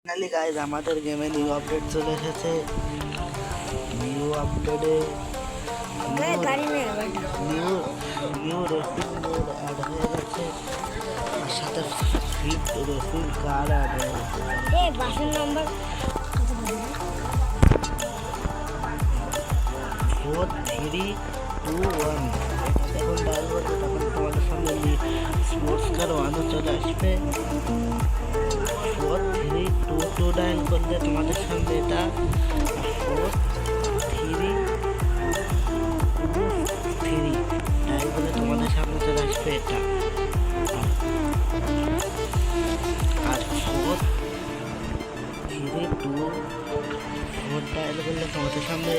Finally guys আমাদের গেমে new update চলে এসেছে। নিউ আপডেটে new new racing mode add হয়ে গেছে, আর সাথে ফিট রেসিং কার অ্যাড হয়ে গেছে। 4-3-2-1 যখন ডায়াল করবে তখন তোমাদের সামনে স্পোর্টস কার ওয়ানও চলে আসবে। 4-3-2-2 ডায়াল করলে তোমাদের সামনে এটা 4-3-2-3 ডায়াল করলে তোমাদের সামনে চলে আসবে এটা। আর 4-3-2-4 ডায়াল করলে তোমাদের সামনে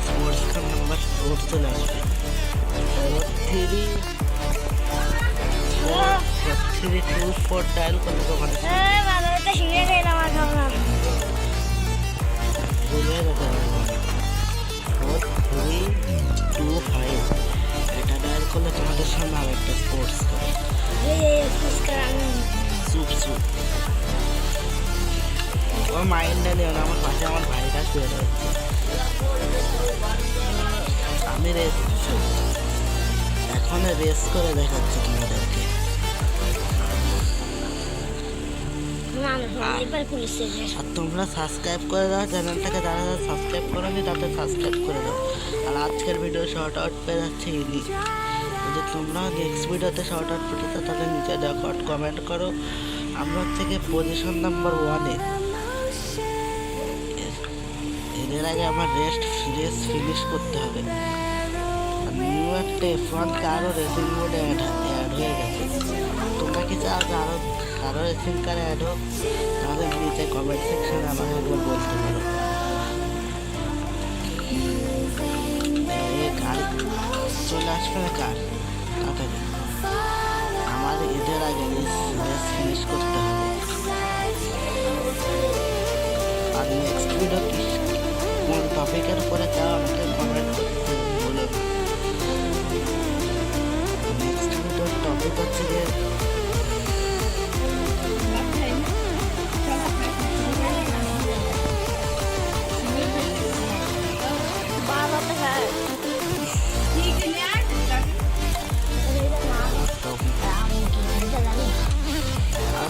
স্পোর্টস কার নাম্বার 4 চলে আসবে। 4-3-2-4 ডায়াল করলে তোমাদের ভুলে গেছে 4-3-2-5 এটা ডায়াল করলে তোমাদের সামনে আর একটা স্পোর্টস সুপ ও মাইন্ডটা নিও না, আমার পাশে আমার ভাইটা শুয়ে রয়েছে। আমি এখন রেস করে দেখাচ্ছি তোমাদেরকে। আর তোমরা সাবস্ক্রাইব করে দাও চ্যানেলটাকে, যারা যারা সাবস্ক্রাইব করোনি তাদের সাবস্ক্রাইব করে দাও। আর আজকের ভিডিও শর্ট আউট পেয়ে যাচ্ছে ইনি। যদি তোমরা নেক্সট ভিডিওতে শর্ট আউট পেতে চাও তাহলে নিচে দেখো কমেন্ট করো। আমরা থেকে পজিশন নাম্বার 1-এ। এর আগে আমার রেস ফিনিশ করতে হবে। আর নিউ একটা F1 কারও রেসিং মোডে অ্যাড হয়ে গেছে। তোমরা কি চাও যে আরও রেসিং কার অ্যাড হোক? তাহলে নিচে কমেন্ট সেকশনে আমাকে একবার বলতে পারো। গাড়ি চলে আসবে না কার তাড়াতাড়ি, আমাদের এদের আগে রেস ফিনিশ করতে হবে। আর নেক্সট ভিডিও কি কোন টপিকের উপরে চাও আমাকে কমেন্ট করতে বলো। নেক্সট ভিডিওর টপিক হচ্ছে যে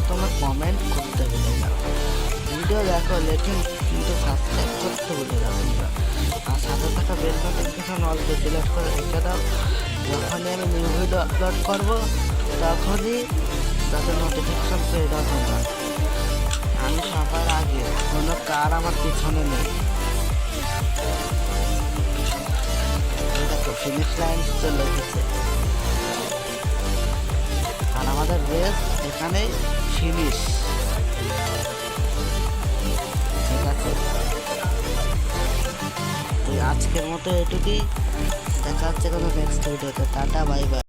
তোমার কমেন্ট করতে ভুলে যাও। ভিডিও দেখো লেকিন কিন্তু সাবস্ক্রাইব করতে ভুলে যাও তোমরা। আর সাথে থাকা বেল নোটিফিকেশন অল সিলেক্ট করে রেখে দাও। যখনই আমি নিউ ভিডিও আপলোড করবো তখনই তাদের নোটিফিকেশন পেয়ে দাও তোমরা। আমি সবার আগে, কোনো কার আমার পিছনে নেই। দেখো ফিনিশ লাইন চলে এসেছে, আর আমাদের রেস এখানেই ফিনিশ। ঠিক আছে, তো আজকের মতো এটুকুই। দেখা হচ্ছে কোনো নেক্সট ভিডিওতে। Tata, bye bye.